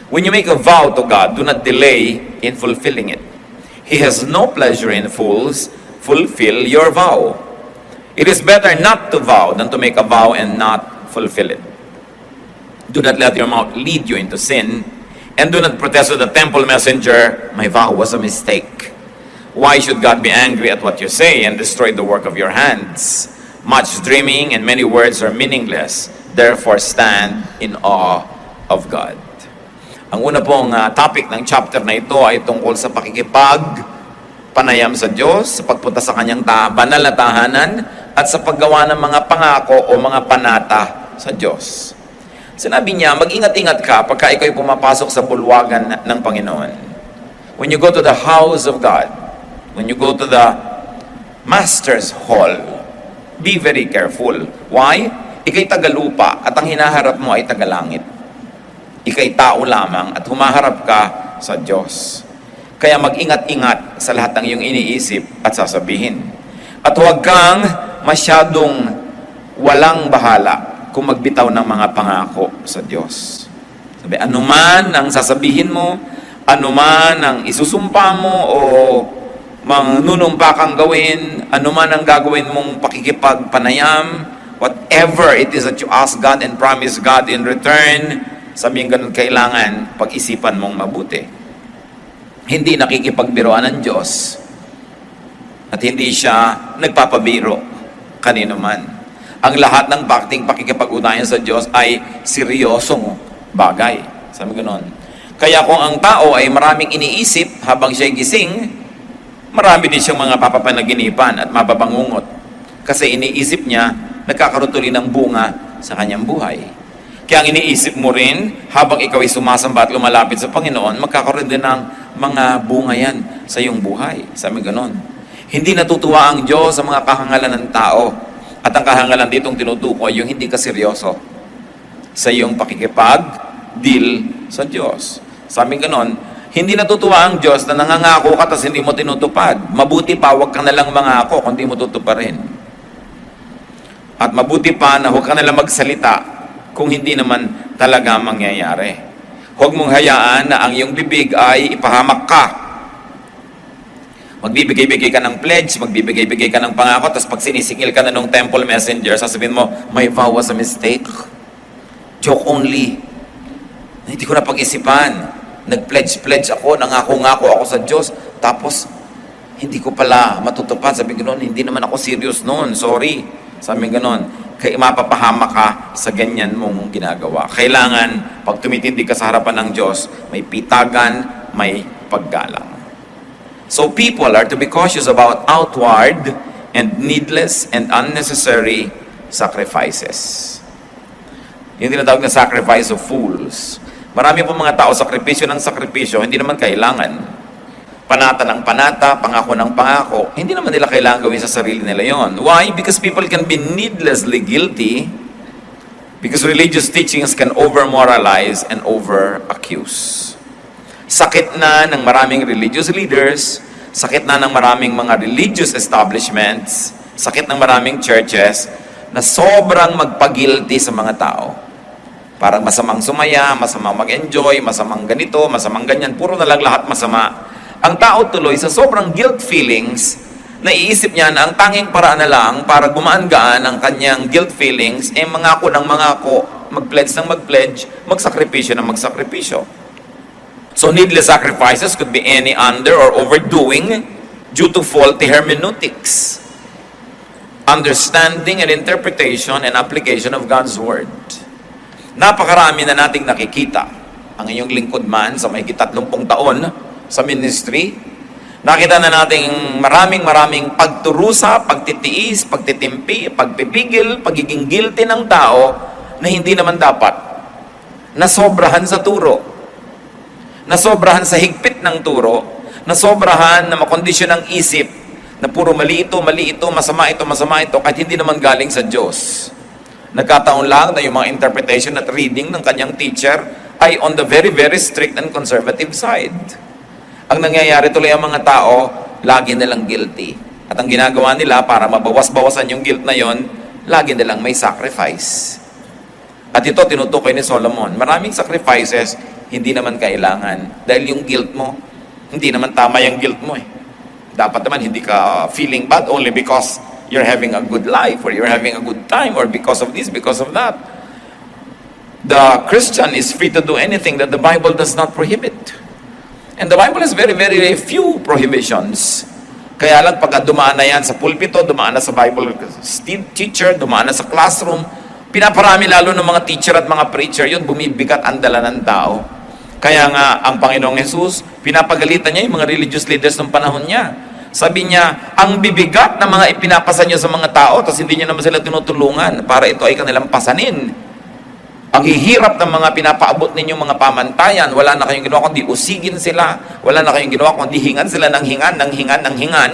When you make a vow to God, do not delay in fulfilling it. He has no pleasure in fools. Fulfill your vow. It is better not to vow than to make a vow and not fulfill it. Do not let your mouth lead you into sin, and do not protest to the temple messenger, my vow was a mistake. Why should God be angry at what you say and destroy the work of your hands? Much dreaming and many words are meaningless. Therefore, stand in awe of God. Ang una pong topic ng chapter na ito ay tungkol sa panayam sa Diyos, sa pagpunta sa kanyang banal na tahanan, at sa paggawa ng mga pangako o mga panata sa Diyos. Sinabi niya, mag-ingat-ingat ka pagka ikaw'y pumapasok sa bulwagan ng Panginoon. When you go to the house of God, when you go to the Master's Hall, be very careful. Why? Ika'y tagalupa at ang hinaharap mo ay tagalangit. Ika'y tao lamang at humaharap ka sa Diyos. Kaya mag-ingat-ingat sa lahat ng iyong iniisip at sasabihin. At huwag kang masyadong walang bahala kung magbitaw ng mga pangako sa Diyos. Sabi, anuman ang sasabihin mo, anuman ang isusumpa mo o manunumpa kang gawin, anuman ang gagawin mong pakikipagpanayam, whatever it is that you ask God and promise God in return, sabihin ganun, kailangan pag-isipan mong mabuti. Hindi nakikipagbiroan ng Diyos at hindi siya nagpapabiro kanino man. Ang lahat ng pakikipag-ugnayan sa Diyos ay seryosong bagay. Sabi gano'n. Kaya kung ang tao ay maraming iniisip habang siya'y gising, marami din siyang mga papapanaginipan at mapapangungot. Kasi iniisip niya, nagkakaroon tuloy ng bunga sa kanyang buhay. Kaya ang iniisip mo rin, habang ikaw ay sumasamba at lumalapit sa Panginoon, magkakaroon din ng mga bunga yan sa iyong buhay. Sabi gano'n. Hindi natutuwa ang Diyos sa mga kahangalan ng tao. At ang kahangalan ditong tinutukoy, yung hindi ka seryoso sa iyong pakikipag-deal sa Diyos. Sabi ganon, hindi natutuwa ang Diyos na nangangako ka tapos hindi mo tinutupad. Mabuti pa, huwag ka nalang mangako kung hindi mo tutuparin. At mabuti pa na huwag ka nalang magsalita kung hindi naman talaga mangyayari. Huwag mong hayaan na ang iyong bibig ay ipahamak ka. Magbibigay-bigay ka ng pledge, magbibigay-bigay ka ng pangako, tapos pag sinisingil ka na ng temple messenger, sasabihin mo, my vow was a mistake. Joke only. Hindi ko na pag-isipan. Nag-pledge ako, nangako-ngako ako sa Diyos, tapos hindi ko pala matutupad. Sabi gano'n, hindi naman ako serious noon, sorry. Sabi gano'n, kaya mapapahama ka sa ganyan mong ginagawa. Kailangan, pag tumitindi ka sa harapan ng Diyos, may pitagan, may paggalang. So people are to be cautious about outward and needless and unnecessary sacrifices. Yung tinatawag na sacrifice of fools. Marami po mga tao, sakripisyo ng sakripisyo, hindi naman kailangan. Panata ng panata, pangako ng pangako, hindi naman nila kailangan gawin sa sarili nila yon. Why? Because people can be needlessly guilty because religious teachings can over-moralize and over-accuse. Sakit na ng maraming religious leaders, sakit na ng maraming mga religious establishments, sakit ng maraming churches na sobrang magpagilty sa mga tao. Parang masamang sumaya, masamang mag-enjoy, masamang ganito, masamang ganyan, puro na lang lahat masama. Ang tao tuloy sa sobrang guilt feelings, naiisip niya na ang tanging paraan na lang para gumaan-gaan ang kanyang guilt feelings ay mangako ng mangako, mag-pledge ng mag-pledge, magsakripisyo ng magsakripisyo. So needless sacrifices could be any under or overdoing due to faulty hermeneutics, understanding and interpretation and application of God's Word. Napakarami na nating nakikita. Ang inyong lingkod man sa may 30 taon sa ministry, nakita na nating maraming pagturusa, pagtitiis, pagtitimpi, pagpipigil, pagiging guilty ng tao na hindi naman dapat. Nasobrahan sa turo. Nasobrahan sa higpit ng turo, nasobrahan na makondisyon ng isip na puro mali ito, masama ito, kahit hindi naman galing sa Diyos. Nagkataon lang na yung mga interpretation at reading ng kanyang teacher ay on the very strict and conservative side. Ang nangyayari tuloy ang mga tao, lagi nilang guilty. At ang ginagawa nila para mabawas-bawasan yung guilt na yon, lagi nilang may sacrifice. At ito tinutukoy ni Solomon. Maraming sacrifices, Hindi naman kailangan. Dahil yung guilt mo, hindi naman tama yung guilt mo eh. Dapat naman hindi ka feeling bad only because you're having a good life or you're having a good time or because of this, because of that. The Christian is free to do anything that the Bible does not prohibit. And the Bible has very, very few prohibitions. Kaya lang pag dumaan na yan sa pulpito, dumaan na sa Bible teacher, dumaan na sa classroom, pinaparami lalo ng mga teacher at mga preacher, yun bumibigat ang dala ng tao. Kaya nga, ang Panginoong Jesus, pinapagalitan niya yung mga religious leaders ng panahon niya. Sabi niya, ang bibigat na mga ipinapasa niyo sa mga tao, tapos hindi niyo naman sila tinutulungan para ito ay kanilang pasanin. Ang hihirap ng mga pinapaabot ninyong mga pamantayan, wala na kayong ginawa kundi usigin sila, wala na kayong ginawa kundi hingan sila ng hingan, ng hingan, ng hingan.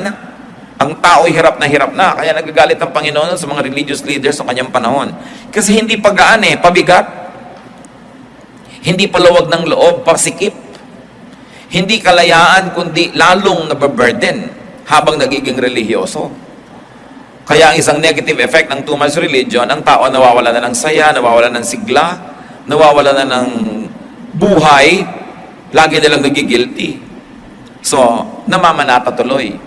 Ang tao hirap na, kaya nagagalit ang Panginoon sa mga religious leaders sa kanyang panahon. Kasi hindi pagaan pabigat. Hindi palawag ng loob, pasikip. Hindi kalayaan, kundi lalong nababurden habang nagiging relihiyoso. Kaya ang isang negative effect ng too much religion, ang tao nawawala na ng saya, nawawala ng sigla, nawawala na ng buhay, lagi nilang nagigilty. So, namamanata tuloy.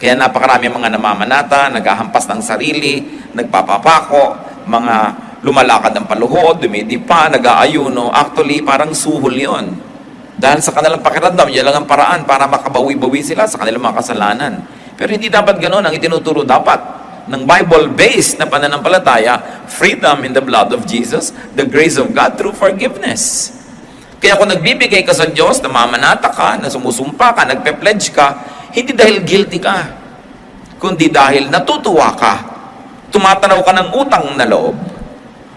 Kaya napakarami mga namamanata, naghahampas ng sarili, nagpapapako, mga lumalakad ng paluhod, dumidipa, nag-aayuno. Actually, parang suhol yon. Dahil sa kanilang pakiramdam, yan lang ang paraan para makabawi-bawi sila sa kanilang mga kasalanan. Pero hindi dapat ganoon ang itinuturo dapat ng Bible-based na pananampalataya, freedom in the blood of Jesus, the grace of God through forgiveness. Kaya kung nagbibigay ka sa Diyos, namamanata ka, na sumusumpa ka, nagpe-pledge ka, hindi dahil guilty ka, kundi dahil natutuwa ka, tumatanaw ka ng utang na loob,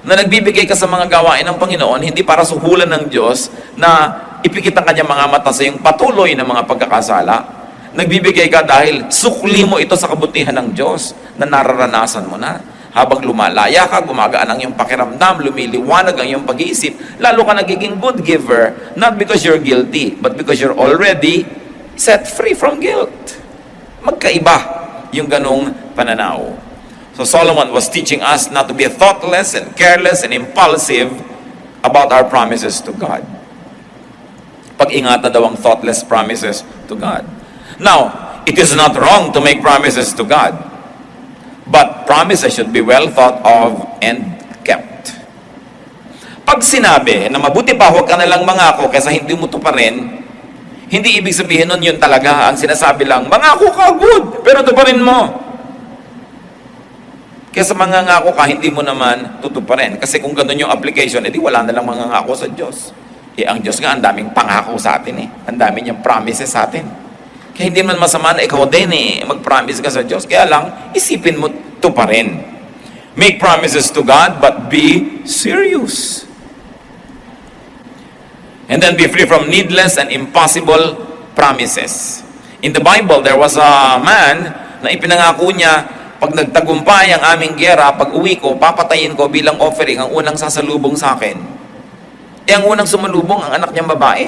na nagbibigay ka sa mga gawain ng Panginoon, hindi para suhulan ng Diyos na ipikit ang kanyang mga mata sa iyong patuloy na mga pagkakasala. Nagbibigay ka dahil sukli mo ito sa kabutihan ng Diyos na nararanasan mo na. Habang lumalaya ka, gumagaan ang iyong pakiramdam, lumiliwanag ang iyong pag-iisip, lalo ka nagiging good giver, not because you're guilty, but because you're already set free from guilt. Magkaiba yung ganong pananaw. So Solomon was teaching us not to be thoughtless and careless and impulsive about our promises to God. Pag-ingatan daw ang thoughtless promises to God. Now, it is not wrong to make promises to God, but promises should be well thought of and kept. Pag sinabi na mabuti pa huwag ka nalang mangako kaysa hindi mo tuparin, hindi ibig sabihin nun yun talaga. Ang sinasabi lang, mangako ka, good, pero tuparin mo. Kaysa mangangako ka, hindi mo naman tutuparin. Kasi kung ganun yung application, edi wala na lang mangangako sa Diyos. Ang Diyos nga, ang daming pangako sa atin Ang dami niyang promises sa atin. Kaya hindi man masama na ikaw din mag-promise ka sa Diyos. Kaya lang, isipin mo ito pa rin. Make promises to God, but be serious. And then be free from needless and impossible promises. In the Bible, there was a man na ipinangako niya, pag nagtagumpay ang aming gera, pag uwi ko, papatayin ko bilang offering ang unang sasalubong sa akin. Ang unang sumalubong, ang anak niyang babae.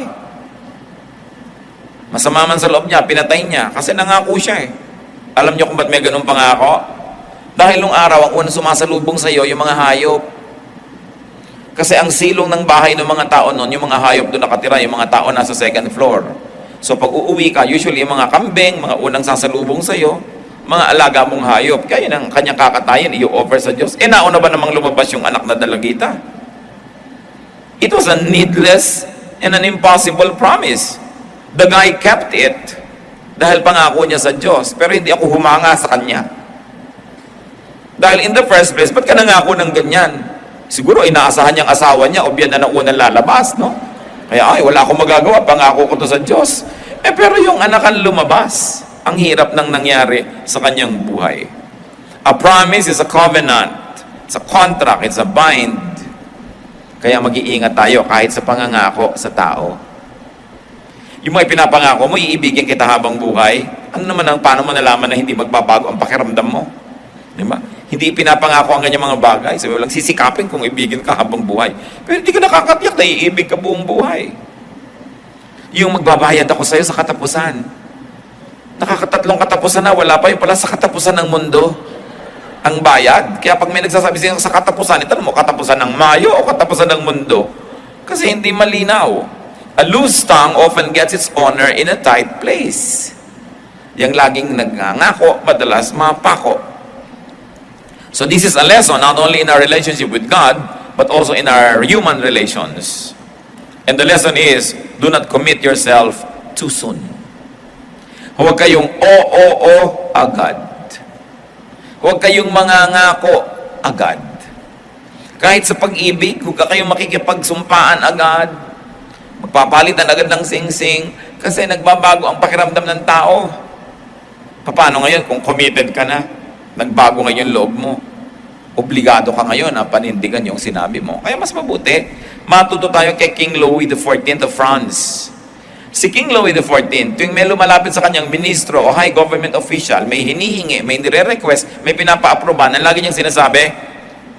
Masama man sa loob niya, pinatay niya. Kasi nangako siya Alam niyo kung ba't may ganun pangako? Dahil nung araw, ang unang sumasalubong sa iyo, yung mga hayop. Kasi ang silong ng bahay ng mga tao noon, yung mga hayop doon nakatira, yung mga tao nasa second floor. So pag uuwi ka, usually yung mga kambing, mga unang sasalubong sa iyo, mga alaga mong hayop. Kaya yun ang kanyang kakatayin, i-offer sa Diyos. Nauna ba namang lumabas yung anak na dalagita? It was a needless and an impossible promise. The guy kept it dahil pangako niya sa Diyos, pero hindi ako humanga sa kanya. Dahil in the first place, ba't ka nangako ng ganyan? Siguro inaasahan niyang asawa niya o biyan na ng unang lalabas, no? Kaya wala akong magagawa, pangako ko to sa Diyos. Pero yung anak ang lumabas, ang hirap nang nangyari sa kanyang buhay. A promise is a covenant. It's a contract, it's a bind. Kaya mag-iingat tayo kahit sa pangangako sa tao. Yung mga pinapangako mo, iibigin kita habang buhay. Ano naman paano mo nalaman na hindi magbabago ang pakiramdam mo? Diba? Hindi pinapangako ang kanyang mga bagay. Sabi mo lang, sisikapin kung ibigin ka habang buhay. Pero hindi ka nakakatiyak na iibig ka buong buhay. Yung magbabayad ako sa'yo sa katapusan. Nakakatatlong katapusan na, wala pa yung pala sa katapusan ng mundo ang bayad. Kaya pag may nagsasabi sa'yo sa katapusan, itanong mo, katapusan ng Mayo o katapusan ng mundo? Kasi hindi malinaw. A loose tongue often gets its honor in a tight place. Yang laging nagngangako, madalas mapako. So this is a lesson not only in our relationship with God, but also in our human relations. And the lesson is, do not commit yourself too soon. Huwag kayong o agad. Huwag kayong mangangako agad. Kahit sa pag-ibig, huwag kayong makikipagsumpaan agad. Magpapalitan agad ng sing-sing kasi nagbabago ang pakiramdam ng tao. Paano ngayon kung committed ka na? Nagbago ngayon loob mo. Obligado ka ngayon na panindigan yung sinabi mo. Kaya mas mabuti, matuto tayo kay King Louis XIV of France. Si King Louis XIV, tuwing may lumalapit sa kanyang ministro o high government official, may hinihingi, may nire-request, may pinapa-aproban, ang lagi niyang sinasabi,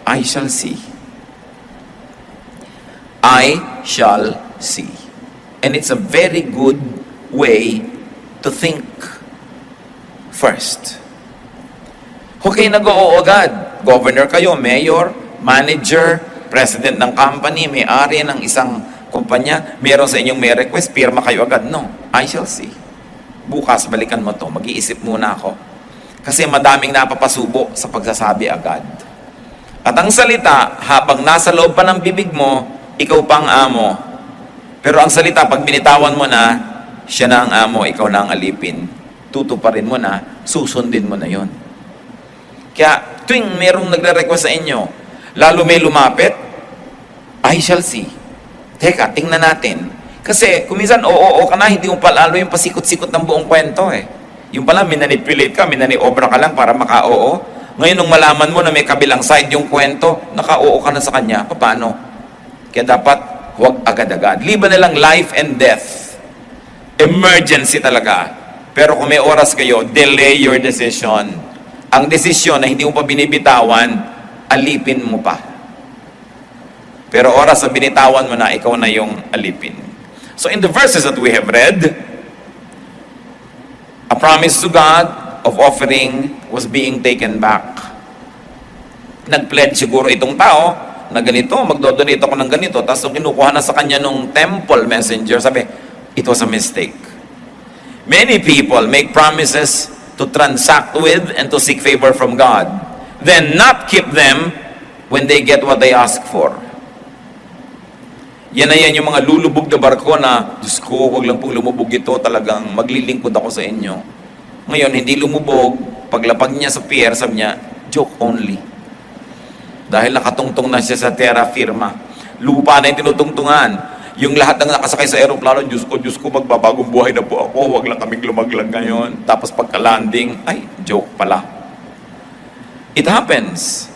I shall see. I shall see. And it's a very good way to think first. Huwag kayo nag-oo agad. Governor kayo, mayor, manager, president ng company, may-ari ng isang kumpanya, meron sa inyong may request, pirma kayo agad. No, I shall see. Bukas, balikan mo to. Mag-iisip muna ako. Kasi madaming napapasubo sa pagsasabi agad. At ang salita, habang nasa loob pa ng bibig mo, ikaw pang amo. Pero ang salita, pag binitawan mo na, siya na ang amo, ikaw na ang alipin. Tutuparin mo na, susundin mo na yon. Kaya, tuwing merong nagre-request sa inyo, lalo may lumapit, I shall see. Teka, tingnan natin. Kasi, kung minsan, oo ka na, hindi mo palalo yung pasikot-sikot ng buong kwento eh. Yung pala, minanipulate ka, minaniobra ka lang para maka-oo. Ngayon, nung malaman mo na may kabilang side yung kwento, naka-oo ka na sa kanya, paano? Kaya dapat, huwag agad-agad. Liban na lang life and death. Emergency talaga. Pero kung may oras kayo, delay your decision. Ang desisyon na hindi mo pa binibitawan, alipin mo pa. Pero oras na binitawan mo na, ikaw na yung alipin. So in the verses that we have read, a promise to God of offering was being taken back. Nag-pledge siguro itong tao na ganito, magdodonate ako ng ganito, tapos kinukuha na sa kanya nung temple messenger, sabi, it was a mistake. Many people make promises to transact with and to seek favor from God, then not keep them when they get what they ask for. Yan na yan yung mga lulubog na barko na, Diyos ko, huwag lang pong lumubog ito, talagang maglilingkod ako sa inyo. Ngayon, hindi lumubog, paglapag niya sa pier, sabi niya, joke only. Dahil nakatungtong na siya sa terra firma. Lupa na yung tinutungtungan. Yung lahat ng nakasakay sa aeroplano, Diyos ko, magbabagong buhay na po ako, huwag lang kaming lumaglag ngayon. Tapos pagka-landing, ay, joke pala. It happens.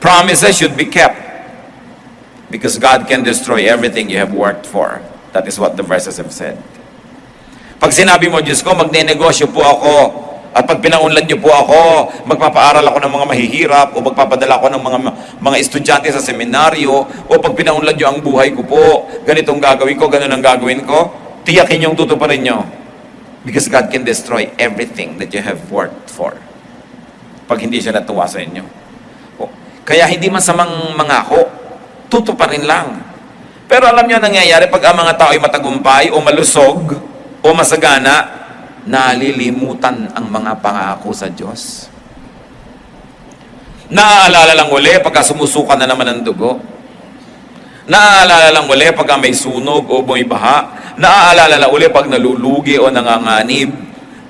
Promises should be kept. Because God can destroy everything you have worked for. That is what the verses have said. Pag sinabi mo, Diyos ko, magne-negosyo po ako, at pag pinaunlad niyo po ako, magpapaaral ako ng mga mahihirap, o magpapadala ako ng mga estudyante sa seminaryo, o pag pinaunlad niyo ang buhay ko po, ganitong gagawin ko, ganun ang gagawin ko, tiyakin yung tutuparin niyo. Because God can destroy everything that you have worked for. Pag hindi siya natuwa sa inyo. Kaya hindi masamang mangako, tutuparin lang. Pero alam niyo nangyayari pag ang mga tao ay matagumpay, o malusog, o masagana, nalilimutan ang mga pangako sa Diyos. Naaalala lang uli pagka sumusuka na naman ang dugo. Naaalala lang uli pagka may sunog o may baha. Naaalala lang uli pag nalulugi o nanganganib.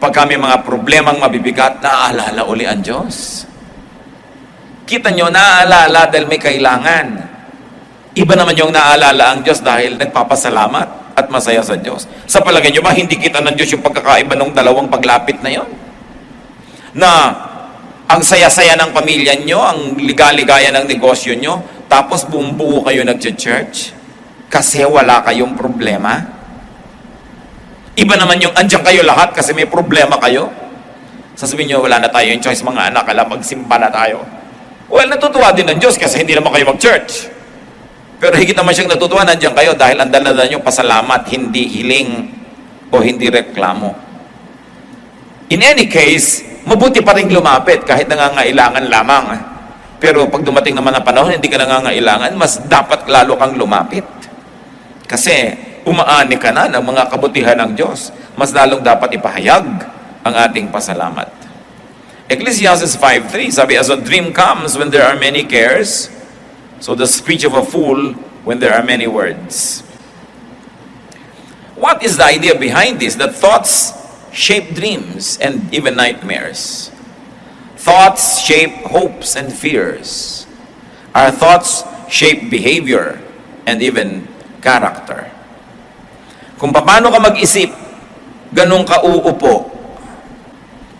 Pagka may mga problemang mabibigat, naaalala uli ang Diyos. Kita nyo, naaalala dahil may kailangan. Iba naman yung naaalala ang Diyos dahil nagpapasalamat at masaya sa Diyos. Sa palagay nyo ba, hindi kita ng Diyos yung pagkakaiba ng dalawang paglapit na yon? Na ang saya-saya ng pamilya nyo, ang ligaligaya ng negosyo nyo, tapos buong-buo kayo nag-church kasi wala kayong problema? Iba naman yung andyan kayo lahat kasi may problema kayo? Sasabihin nyo, wala na tayo yung choice mga anak, alam, magsimba na tayo. Well, natutuwa din ng Diyos kasi hindi naman kayo mag-church. Pero higit naman siyang natutuwa, nandiyan kayo dahil ang dala nyo pasalamat, hindi hiling o hindi reklamo. In any case, mabuti pa rin lumapit kahit nangangailangan lamang. Pero pag dumating naman ang panahon, hindi ka nangangailangan, mas dapat lalo kang lumapit. Kasi umaani ka na ng mga kabutihan ng Diyos, mas lalong dapat ipahayag ang ating pasalamat. Ecclesiastes 5:3, sabi, as a dream comes when there are many cares, so the speech of a fool when there are many words. What is the idea behind this? That thoughts shape dreams and even nightmares. Thoughts shape hopes and fears. Our thoughts shape behavior and even character. Kung paano ka mag-isip, ganun ka uupo.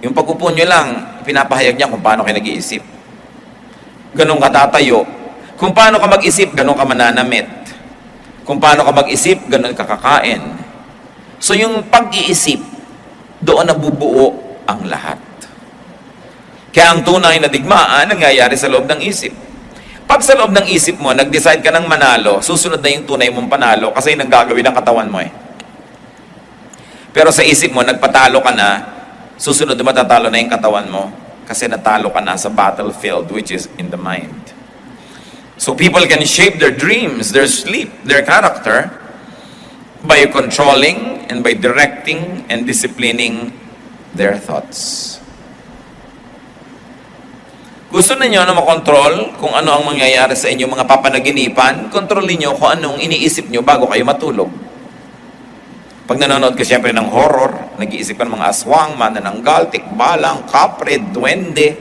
Yung pag-upo nyo lang, pinapahayag niya kung paano kayo nag-iisip. Ganun ka tatayo. Kung paano ka mag-isip, ganun ka mananamit. Kung paano ka mag-isip, ganun ka kakain. So yung pag-iisip, doon nabubuo ang lahat. Kaya ang tunay na digmaan, nangyayari sa loob ng isip. Pag sa loob ng isip mo, nag-decide ka ng manalo, susunod na yung tunay mong panalo kasi yung gagawin ng katawan mo eh. Pero sa isip mo, nagpatalo ka na, susunod na matatalo na yung katawan mo kasi natalo ka na sa battlefield which is in the mind. So people can shape their dreams, their sleep, their character by controlling and by directing and disciplining their thoughts. Gusto ninyo na makontrol kung ano ang mangyayari sa inyong mga papanaginipan, kontrolin nyo kung anong iniisip nyo bago kayo matulog. Pag nanonood ka siyempre ng horror, nag-iisip ka ng mga aswang, manananggal, tikbalang, kapre, duwende,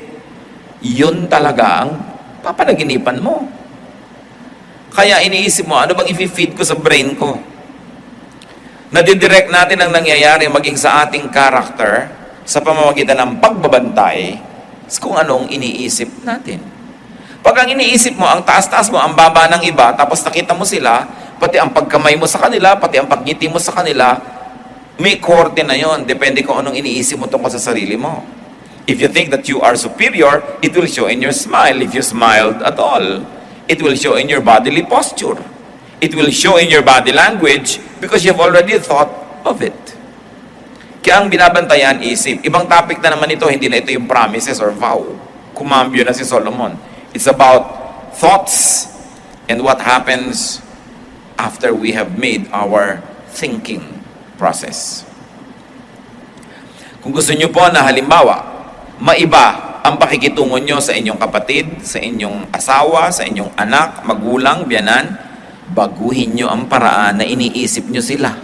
yun talaga ang papanaginipan mo. Kaya iniisip mo, ano bang i-feed ko sa brain ko? Nadidirect natin ang nangyayari maging sa ating character sa pamamagitan ng pagbabantay kung anong iniisip natin. Pag ang iniisip mo, ang taas-taas mo, ang baba ng iba, tapos nakita mo sila, pati ang pagkamay mo sa kanila, pati ang pagngiti mo sa kanila, may korte na yon. Depende kung anong iniisip mo tungkol sa sarili mo. If you think that you are superior, it will show in your smile. If you smiled at all, it will show in your bodily posture. It will show in your body language because you've already thought of it. Kaya ang binabantayan isip. Ibang topic na naman ito, hindi na ito yung promises or vow. Kumambyo na si Solomon. It's about thoughts and what happens after we have made our thinking process. Kung gusto nyo po na halimbawa, maiba ang pakikitungo nyo sa inyong kapatid, sa inyong asawa, sa inyong anak, magulang, biyanan, baguhin nyo ang paraan na iniisip nyo sila.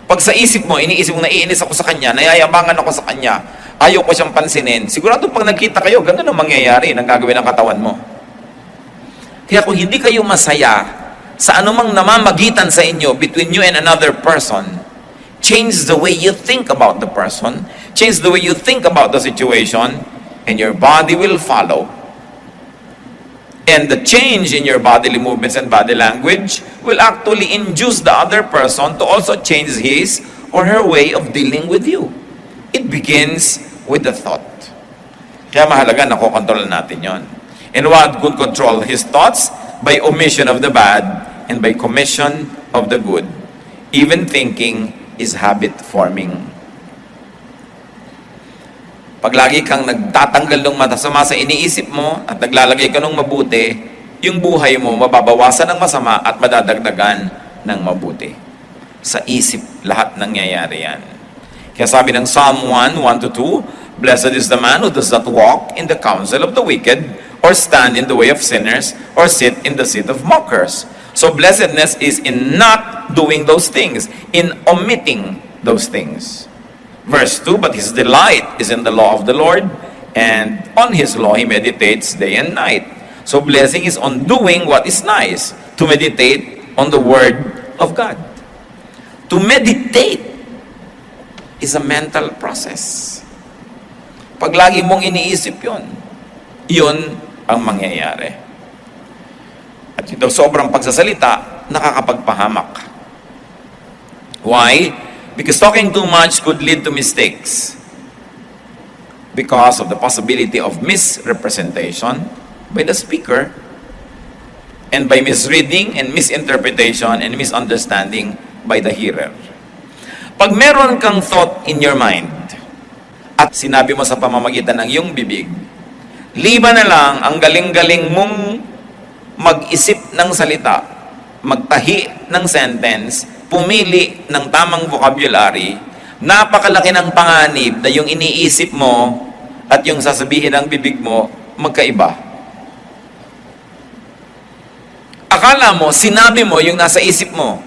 Pag sa isip mo, iniisip mo, naiinis ako sa kanya, nayayabangan ako sa kanya, ayaw ko siyang pansinin, sigurado pag nagkita kayo, ganun ang mangyayari ng gagawin ng katawan mo. Kaya kung hindi kayo masaya sa anumang namamagitan sa inyo between you and another person, change the way you think about the person, change the way you think about the situation, and your body will follow. And the change in your bodily movements and body language will actually induce the other person to also change his or her way of dealing with you. It begins with the thought. Kaya mahalaga na kukontrol natin yon. And one could control his thoughts by omission of the bad and by commission of the good. Even thinking is habit forming. Pag lagi kang nagtatanggal ng masama sa iniisip mo at naglalagay ka ng mabuti, yung buhay mo mababawasan ng masama at madadagdagan ng mabuti. Sa isip lahat nangyayari yan. Kaya sabi ng Psalm 1:1-2, Blessed is the man who does not walk in the counsel of the wicked, or stand in the way of sinners, or sit in the seat of mockers. So blessedness is in not doing those things, in omitting those things. Verse 2, but his delight is in the law of the Lord, and on his law he meditates day and night. So blessing is on doing what is nice, to meditate on the word of God. To meditate is a mental process. Pag lagi mong iniisip yun ang mangyayari. At ito sobrang pagsasalita, nakakapagpahamak. Why? Because talking too much could lead to mistakes because of the possibility of misrepresentation by the speaker and by misreading and misinterpretation and misunderstanding by the hearer. Pag meron kang thought in your mind at sinabi mo sa pamamagitan ng iyong bibig, liban na lang ang galing-galing mong mag-isip ng salita, magtahi ng sentence, pumili ng tamang vocabulary, napakalaki ng panganib na yung iniisip mo at yung sasabihin ng bibig mo, magkaiba. Akala mo, sinabi mo yung nasa isip mo.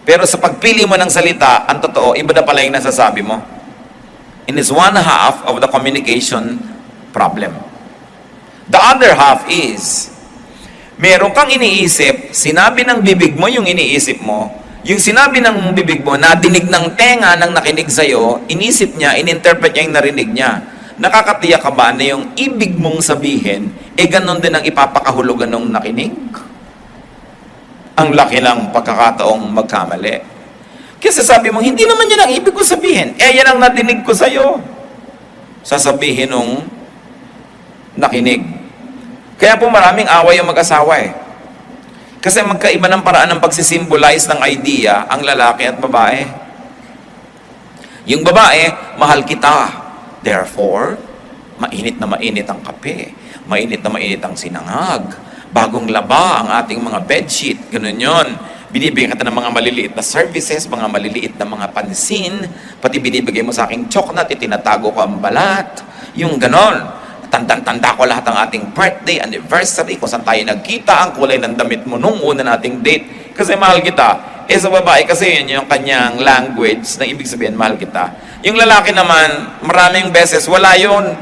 Pero sa pagpili mo ng salita, ang totoo, iba na pala yung nasasabi mo. And it's one half of the communication problem. The other half is, meron kang iniisip, sinabi ng bibig mo yung iniisip mo, yung sinabi ng bibig mo, nadinig ng tenga ng nakinig sa'yo, inisip niya, ininterpret niya yung narinig niya. Nakakatiyak ka ba na yung ibig mong sabihin, ganon din ang ipapakahulugan ng nakinig? Ang laki ng pagkakataong magkamali. Kasi sabi mo, hindi naman yan ang ibig ko sabihin. Yan ang nadinig ko sa'yo. Sasabihin nung nakinig. Kaya po maraming away ang mag-asawa eh. Kasi magkaiba ng paraan ng pagsisimbolize ng idea ang lalaki at babae. Yung babae, mahal kita. Therefore, mainit na mainit ang kape. Mainit na mainit ang sinangag. Bagong laba ang ating mga bedsheet. Ganun yun. Binibigyan kita ng mga maliliit na services, mga maliliit na mga pansin. Pati binibigay mo sa aking chocolate, itinatago ko ang balat. Yung ganon. Tandang-tanda ko lahat ng ating birthday, anniversary, kung saan tayo nagkita, ang kulay ng damit mo nung una nating date. Kasi mahal kita. Sa babae kasi yun yung kanyang language na ibig sabihin, mahal kita. Yung lalaki naman, maraming beses, wala yun.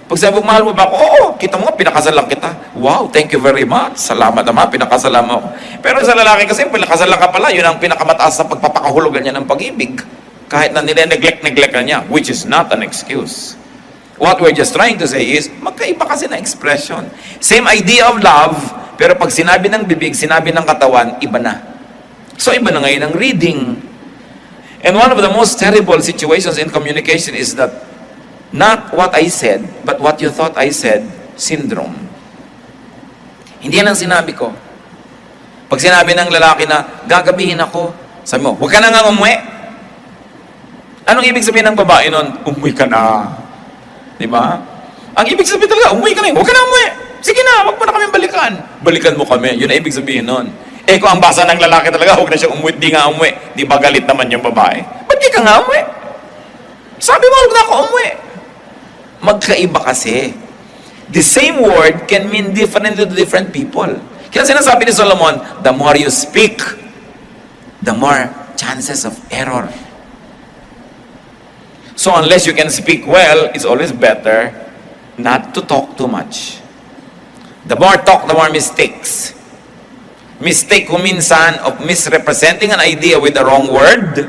Pag sabi mo, mahal mo ba ako? Oo, kita mo nga, pinakasal lang kita. Wow, thank you very much. Salamat naman, pinakasalan mo. Pero sa lalaki kasi, pinakasal lang ka pala, yun ang pinakamataas na pagpapakahulugan niya ng pag-ibig. Kahit na nile-neglect ka niya, which is not an excuse. What we're just trying to say is, magkaiba kasi na expression. Same idea of love, pero pag sinabi ng bibig, sinabi ng katawan, iba na. So iba na ngayon ang reading. And one of the most terrible situations in communication is that not what I said, but what you thought I said syndrome. Hindi yan ang sinabi ko. Pag sinabi ng lalaki na, gagabihin ako, sabi mo, huwag ka na nga umuwi. Anong ibig sabihin ng babae nun? Umuwi ka na. Diba? Ang ibig sabihin talaga, umuwi ka na. Huwag ka na umuwi. Sige na, huwag mo na kami balikan. Balikan mo kami. Yun ang ibig sabihin nun. Kung ang basa ng lalaki talaga, huwag na siya umuwi, di nga umuwi. Di ba galit naman yung babae? Ba't di ka nga umuwi? Sabi mo, huwag na ako umuwi. Magkaiba kasi. The same word can mean different to different people. Kaya sinasabi ni Solomon, the more you speak, the more chances of error. So unless you can speak well, it's always better not to talk too much. The more talk, the more mistakes. Mistake ko minsan of misrepresenting an idea with the wrong word.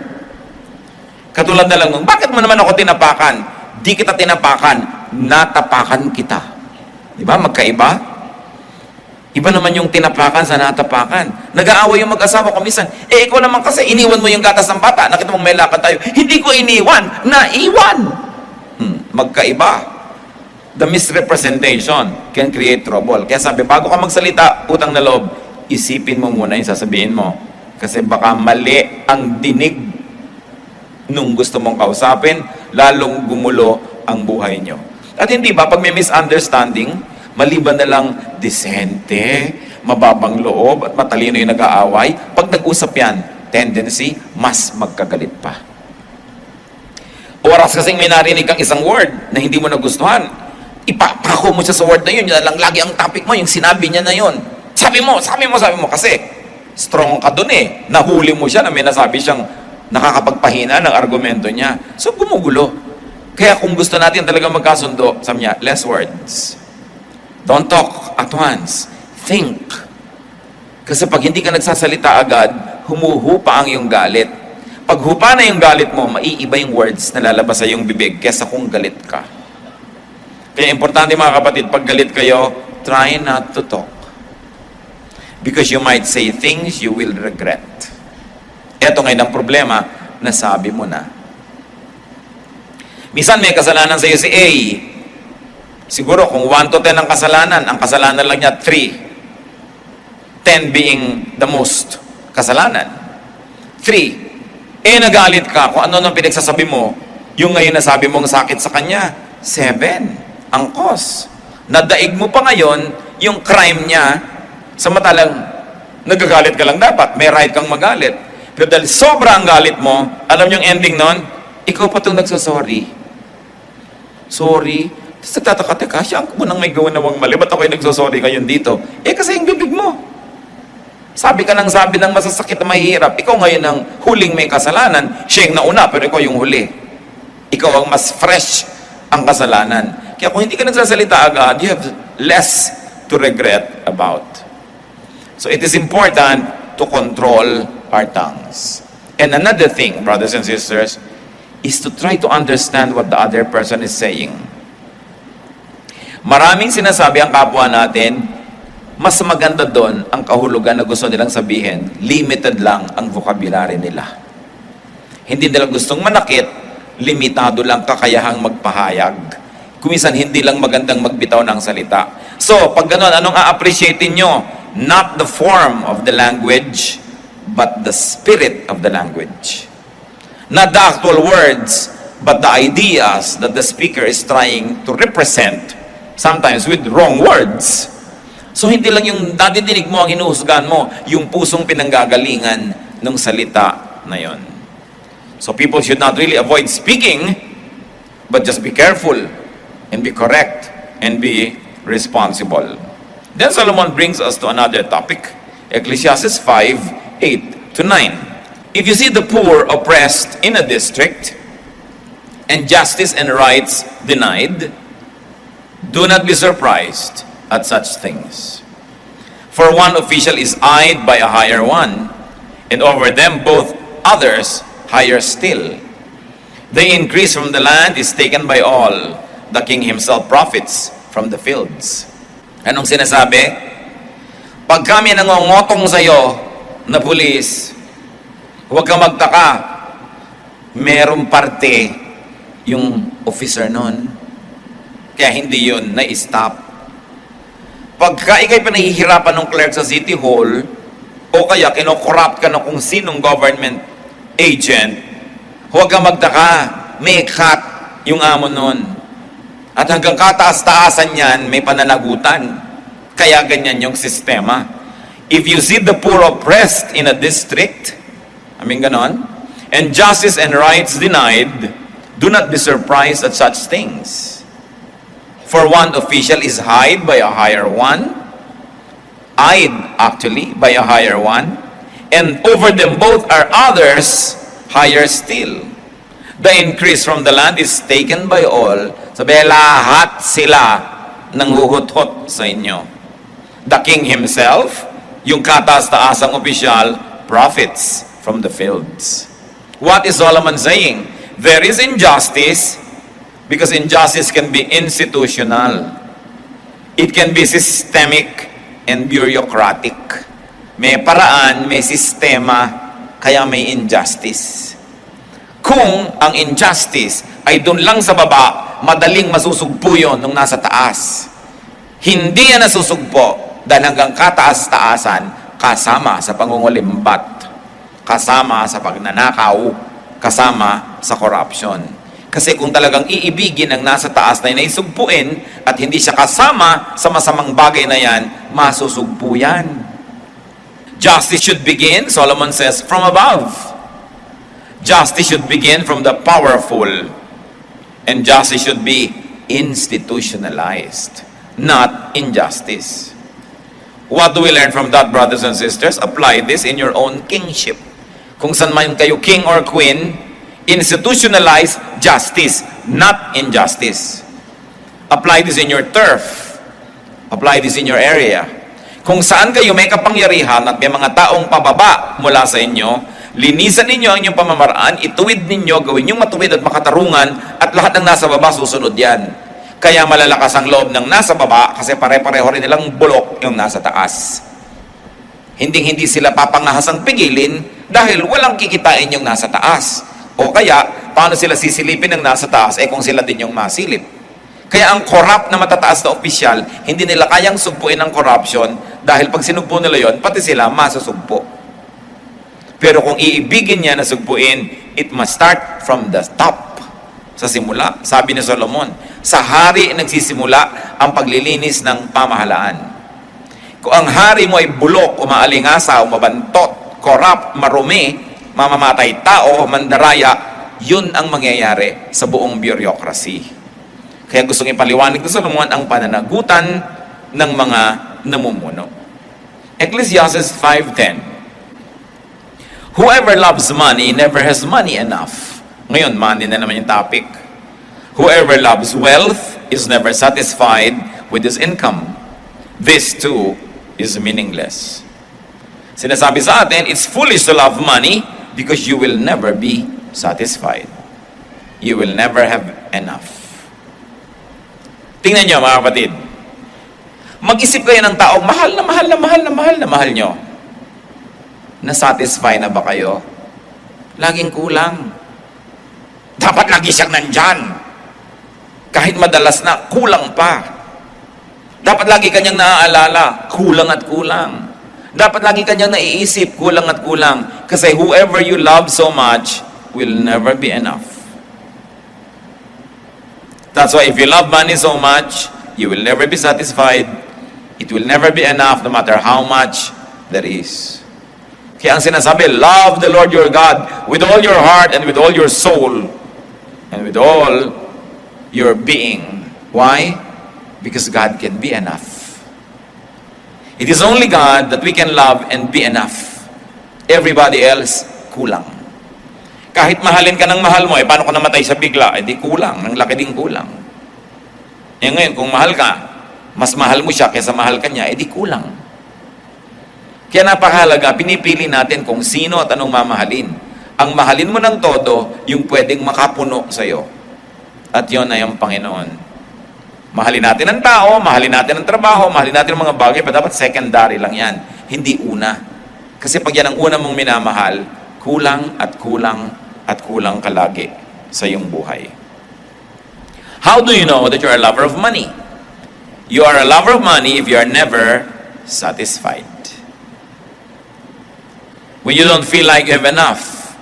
Katulad na lang nung, bakit mo naman ako tinapakan? Di kita tinapakan, natapakan kita. Di ba? Magkaiba? Iba naman yung tinapakan sa natapakan. Nag-aaway yung mag-asawa ko minsan. Ikaw naman kasi, iniwan mo yung gatas ng bata. Nakita mong may lakad tayo. Hindi ko iniwan, naiwan. Magkaiba. The misrepresentation can create trouble. Kaya sabi, bago ka magsalita, utang na loob, isipin mo muna yung sasabihin mo. Kasi baka mali ang dinig nung gusto mong kausapin, lalong gumulo ang buhay nyo. At hindi ba, pag may misunderstanding, maliban na lang disente, mababang loob, at matalino yung nag-aaway, pag nag-usap yan, tendency, mas magkagalit pa. Oras kasing may narinig kang isang word na hindi mo nagustuhan, ipapako mo siya sa word na yun, yun lang lagi ang topic mo, yung sinabi niya na yun. Sabi mo, kasi strong ka dun eh. Nahuli mo siya na may nasabi siyang nakakapagpahina ng argumento niya. So, gumugulo. Kaya kung gusto natin talaga magkasundo, sabi niya, less words. Don't talk at once. Think. Kasi pag hindi ka nagsasalita agad, humuhupa ang iyong galit. Pag hupa na yung galit mo, maiiba yung words na lalabas sa iyong bibig kesa kung galit ka. Kaya importante mga kapatid, pag galit kayo, try not to talk. Because you might say things you will regret. Ito ngayon ang problema, nasabi mo na. Minsan may kasalanan sa iyo si A. Siguro kung 1 to 10 ang kasalanan lang niya 3. 10 being the most kasalanan. 3. Nagalit ka kung ano nang pinagsasabi mo, yung ngayon nasabi mong sakit sa kanya, 7. Ang cause. Nadaig mo pa ngayon yung crime niya, samantalang Nagagalit ka lang dapat, may right kang magalit. Pero dahil sobra ang galit mo, alam niyo yung ending nun? Ikaw pa itong nagsasorry. Sorry. Tapos nagtataka, teka, siya ang munang may gawa nawang mali. Ba't ako'y nagsasorry ngayon dito? Kasi yung bibig mo. Sabi ka ng sabi ng masasakit na mahirap. Ikaw ngayon ang huling may kasalanan. Siya yung nauna, pero ikaw yung huli. Ikaw ang mas fresh ang kasalanan. Kaya kung hindi ka nagsasalita agad, you have less to regret about. So it is important to control our tongues. And another thing, brothers and sisters, is to try to understand what the other person is saying. Maraming sinasabi ang kapwa natin, mas maganda doon ang kahulugan na gusto nilang sabihin, limited lang ang vocabulary nila. Hindi nila gustong manakit, limitado lang kakayahang magpahayag. Kuminsan hindi lang magandang magbitaw ng salita. So, pag gano'n, anong a-appreciatein nyo? Not the form of the language, but the spirit of the language. Not the actual words, but the ideas that the speaker is trying to represent, sometimes with wrong words. So hindi lang yung nadidinig mo ang hinuhusgahan mo, yung pusong pinanggagalingan ng salita na yon. So people should not really avoid speaking, but just be careful and be correct and be responsible. Then Solomon brings us to another topic, Ecclesiastes 5:8 to 9. If you see the poor oppressed in a district, and justice and rights denied, do not be surprised at such things. For one official is eyed by a higher one, and over them both others higher still. The increase from the land is taken by all. The king himself profits from the fields. Anong sinasabi? Pag kami nangongotong sa'yo na pulis, huwag kang magtaka, merong parte yung officer nun. Kaya hindi yun na-stop. Pagka ikay pinahihirapan ng clerk sa City Hall, o kaya kinokorrupt ka ng kung sinong government agent, huwag kang magtaka, may cut yung amo nun. At hanggang kataas-taasan yan, may pananagutan. Kaya ganyan yung sistema. If you see the poor oppressed in a district, ganon, and justice and rights denied, do not be surprised at such things. For one official is eyed by a higher one, by a higher one, and over them both are others higher still. The increase from the land is taken by all. Sabi, lahat sila nang huhot-hot sa inyo. The king himself, yung kataas-taasang opisyal, profits from the fields. What is Solomon saying? There is injustice, because injustice can be institutional. It can be systemic and bureaucratic. May paraan, may sistema, kaya may injustice. Kung ang injustice ay doon lang sa baba, madaling masusugpo yun nung nasa taas. Hindi yan nasusugpo dahil hanggang kataas-taasan, kasama sa pangungulimbat, kasama sa pagnanakaw, kasama sa corruption. Kasi kung talagang iibigin ang nasa taas na inaisugpuin at hindi siya kasama sa masamang bagay na yan, masusugpo yan. Justice should begin, Solomon says, from above. Justice should begin from the powerful. And justice should be institutionalized, not injustice. What do we learn from that, brothers and sisters? Apply this in your own kingship. Kung saan man kayo king or queen, institutionalize justice, not injustice. Apply this in your turf. Apply this in your area. Kung saan kayo may kapangyarihan at may mga taong pababa mula sa inyo, linisan ninyo ang inyong pamamaraan, ituwid ninyo, gawin yung matuwid at makatarungan, at lahat ng nasa baba susunod yan. Kaya malalakas ang loob ng nasa baba kasi pare-pareho rin nilang bulok yung nasa taas. Hindi sila papangahasang pigilin dahil walang kikitain yung nasa taas. O kaya, paano sila sisilipin ng nasa taas kung sila din yung masilip? Kaya ang corrupt na matataas na opisyal, hindi nila kayang sugpuin ang corruption dahil pag sinugpo nila yon, pati sila masusugpo. Pero kung iibigin niya na sugpuin, it must start from the top. Sa simula, sabi ni Solomon, sa hari nagsisimula ang paglilinis ng pamahalaan. Kung ang hari mo ay bulok, umaalingasa, umabantot, corrupt, marumi, mamamatay tao, mandaraya, yun ang mangyayari sa buong bureaucracy. Kaya gustong ipaliwanag ni Solomon ang pananagutan ng mga namumuno. Ecclesiastes 5:10. Whoever loves money never has money enough. Ngayon, money na naman yung topic. Whoever loves wealth is never satisfied with his income. This too is meaningless. Sinasabi sa atin, it's foolish to love money because you will never be satisfied. You will never have enough. Tingnan nyo mga kapatid. Mag-isip kayo ng taong mahal na mahal nyo. Na-satisfy na ba kayo? Laging kulang. Dapat lagi siyang nandyan. Kahit madalas na, kulang pa. Dapat lagi kanyang naaalala, kulang at kulang. Dapat lagi kanyang naiisip, kulang at kulang. Kasi whoever you love so much will never be enough. That's why if you love money so much, you will never be satisfied. It will never be enough no matter how much there is. Kaya ang sinasabi, love the Lord your God with all your heart and with all your soul and with all your being. Why? Because God can be enough. It is only God that we can love and be enough. Everybody else, kulang. Kahit mahalin ka ng mahal mo, paano ka namatay sa bigla? Di kulang, ng laki ding kulang. Ngayon, kung mahal ka, mas mahal mo siya kaysa mahal ka niya, di kulang. Kaya napakahalaga, pinipili natin kung sino at anong mamahalin. Ang mahalin mo ng todo, yung pwedeng makapuno sa'yo. At yun ay ang Panginoon. Mahalin natin ang tao, mahalin natin ang trabaho, mahalin natin ang mga bagay, pero dapat secondary lang yan. Hindi una. Kasi pag yan ang una mong minamahal, kulang at kulang at kulang ka lagi sa iyong buhay. How do you know that you're a lover of money? You are a lover of money if you are never satisfied. When you don't feel like you have enough.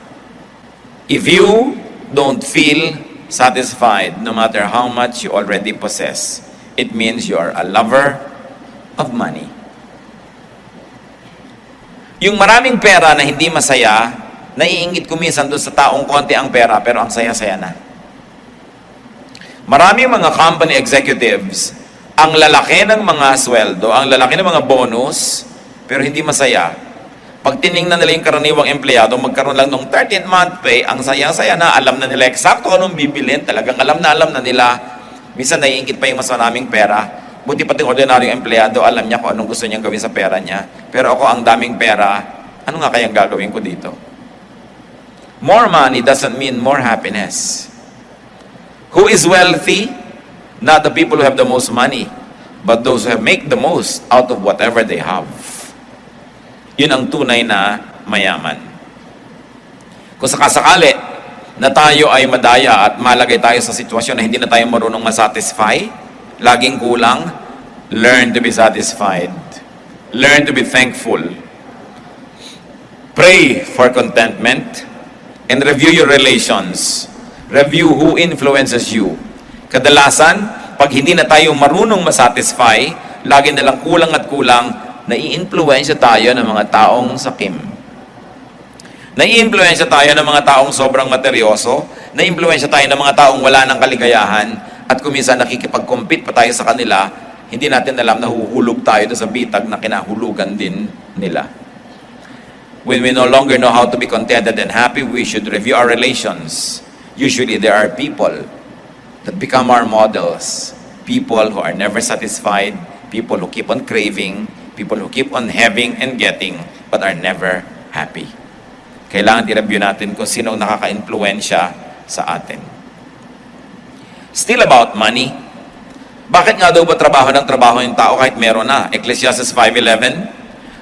If you don't feel satisfied no matter how much you already possess, it means you are a lover of money. Yung maraming pera na hindi masaya, naiingit ko minsan doon sa taong konti ang pera pero ang saya-saya na. Maraming mga company executives, ang lalaki ng mga sweldo, ang lalaki ng mga bonus, pero hindi masaya. Pag tinignan nila yung karaniwang empleyado, magkaroon lang ng 13th month pay, ang saya-saya na, alam na nila eksakto anong bibilin, talagang alam na nila. Minsan naiingit pa yung mas maraming pera. Buti pati ordinaryong empleyado, alam niya kung anong gusto niyang gawin sa pera niya. Pero ako, ang daming pera, ano nga kayang gagawin ko dito? More money doesn't mean more happiness. Who is wealthy? Not the people who have the most money, but those who have make the most out of whatever they have. Yun ang tunay na mayaman. Kung sakasakali na tayo ay madaya at malagay tayo sa sitwasyon na hindi na tayo marunong masatisfy, laging kulang, learn to be satisfied. Learn to be thankful. Pray for contentment and review your relations. Review who influences you. Kadalasan, pag hindi na tayo marunong masatisfy, lagi na lang kulang at kulang, nai-influensya tayo ng mga taong sakim. Nai-influensya tayo ng mga taong sobrang materyoso, nai-influensya tayo ng mga taong wala ng kaligayahan, at kung minsan nakikipag-compete pa tayo sa kanila, hindi natin alam na huhulog tayo sa bitag na kinahulugan din nila. When we no longer know how to be contented and happy, we should review our relations. Usually there are people that become our models. People who are never satisfied, people who keep on craving, people who keep on having and getting, but are never happy. Kailangan i-review natin kung sino nakaka-influensya sa atin. Still about money. Bakit nga daw ba trabaho yung tao kahit meron na? Ecclesiastes 5:11,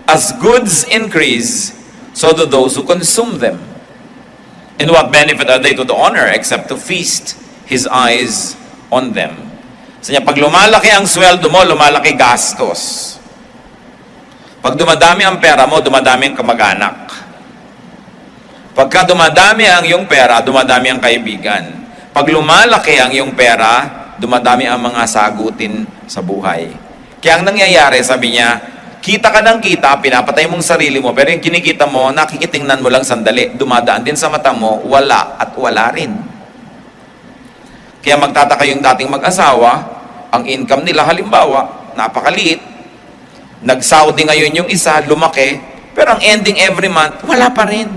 as goods increase, so do those who consume them. And what benefit are they to the owner except to feast his eyes on them? So niya, pag lumalaki ang sweldo mo, lumalaki gastos. Pag dumadami ang pera mo, dumadami ang kamag-anak. Pagka dumadami ang iyong pera, dumadami ang kaibigan. Pag lumalaki ang iyong pera, dumadami ang mga sagutin sa buhay. Kaya ang nangyayari, sabi niya, Kita ka ng kita, pinapatay mong sarili mo, pero yung kinikita mo, nakikitingnan mo lang sandali. Dumadaan din sa mata mo, wala at wala rin. Kaya magtataka yung dating mag-asawa, ang income nila halimbawa, napakaliit. Nag-Saudi ngayon yung isa, lumaki, pero ang ending every month, wala pa rin.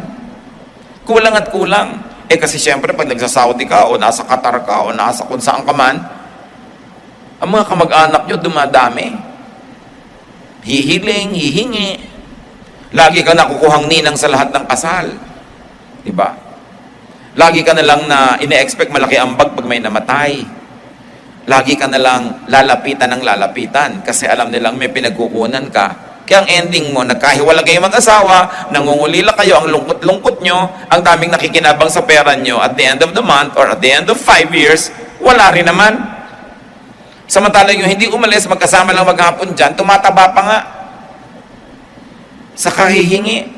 Kulang at kulang. Kasi syempre, pag nagsa-Saudi ka, o nasa Qatar ka, o nasa kung saan ka man, ang mga kamag-anak nyo dumadami. Hihiling, hihingi. Lagi ka nakukuhang ninang sa lahat ng kasal. Diba? Lagi ka na lang na ine-expect malaki ang bag pag may namatay. Lagi ka na lang lalapitan ng lalapitan kasi alam nilang may pinagkukunan ka. Kaya ang ending mo, nagkahiwalay kayo mag-asawa, nangungulila kayo, ang lungkot-lungkot nyo, ang daming nakikinabang sa pera nyo, at the end of the month or at the end of 5 years, wala rin naman. Samantalang yung hindi umalis, magkasama lang maghapon dyan, tumataba pa nga. Sa kahihingi,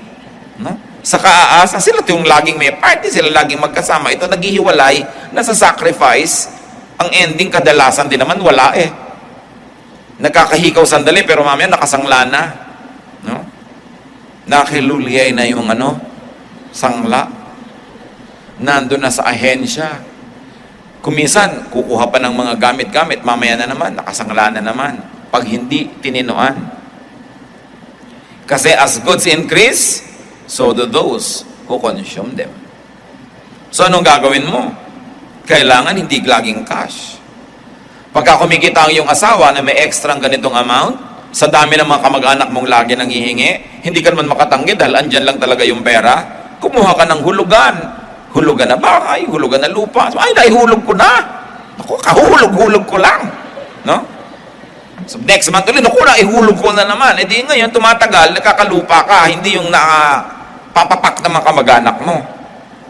no? Sa kaaasa, sila yung laging may party, sila laging magkasama. Ito naghihiwalay, nasa sacrifice, ang ending kadalasan din naman wala eh. Nagkakahikaw sandali, pero mamaya nakasangla na. No? Nakiluliyay na yung sangla. Nandun na sa ahensya. Kuminsan, kukuha pa ng mga gamit-gamit, mamaya na naman, nakasangla na naman. Pag hindi, tininuan. Kasi as goods increase, so do those who consume them. So anong gagawin mo? Kailangan hindi laging cash. Pagka kumikita ang iyong asawa na may extra ganitong amount, sa dami ng mga kamag-anak mong lagi nang hihingi, hindi ka naman makatanggi dahil andyan lang talaga yung pera, kumuha ka ng hulugan. Hulugan na bahay, hulugan na lupa. Ay, naihulog ko na. Ako, kahulog-hulog ko lang. No? So, next month ulit, ako, naihulog ko na naman. E di ngayon, tumatagal, nakakalupa ka, hindi yung nakapapapak na mga kamag-anak mo.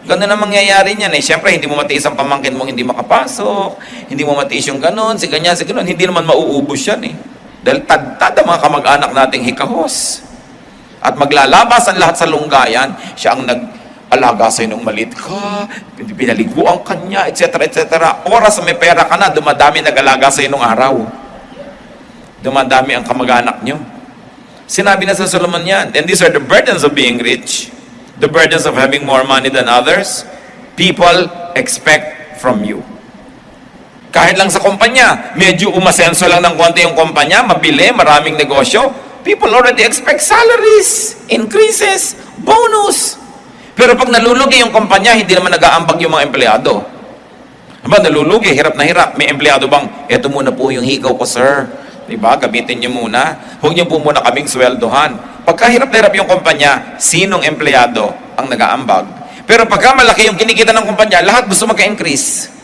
Ganun ang mangyayari niyan eh. Siyempre, hindi mo matiis ang pamangkin mong hindi makapasok, hindi mo matiis yung ganun, si ganyan, hindi naman mauubos yan eh. Dahil tad ang mga kamag-anak nating hikahos. At maglalabas ang lahat sa lunggayan, siya ang alaga sa'yo nung malit ka, pinaliguan ka niya, etc. etc. Oras na may pera ka na, dumadami nag-alaga sa'yo nung araw. Dumadami ang kamag-anak nyo. Sinabi na sa Solomon yan, and these are the burdens of being rich, the burdens of having more money than others, people expect from you. Kahit lang sa kumpanya, medyo umasenso lang ng konti yung kumpanya, mabili, maraming negosyo, people already expect salaries, increases, bonus. Pero pag nalulugi yung kumpanya, hindi naman nag-aambag yung mga empleyado. Aba, nalulugi, hirap na hirap. May empleyado bang, eto muna po yung hikaw ko, sir. Diba? Gamitin niyo muna. Huwag niyo po muna kaming sweldohan. Pagka hirap na hirap yung kumpanya, sinong empleyado ang nag-aambag? Pero pagka malaki yung kinikita ng kumpanya, lahat gusto magka-increase.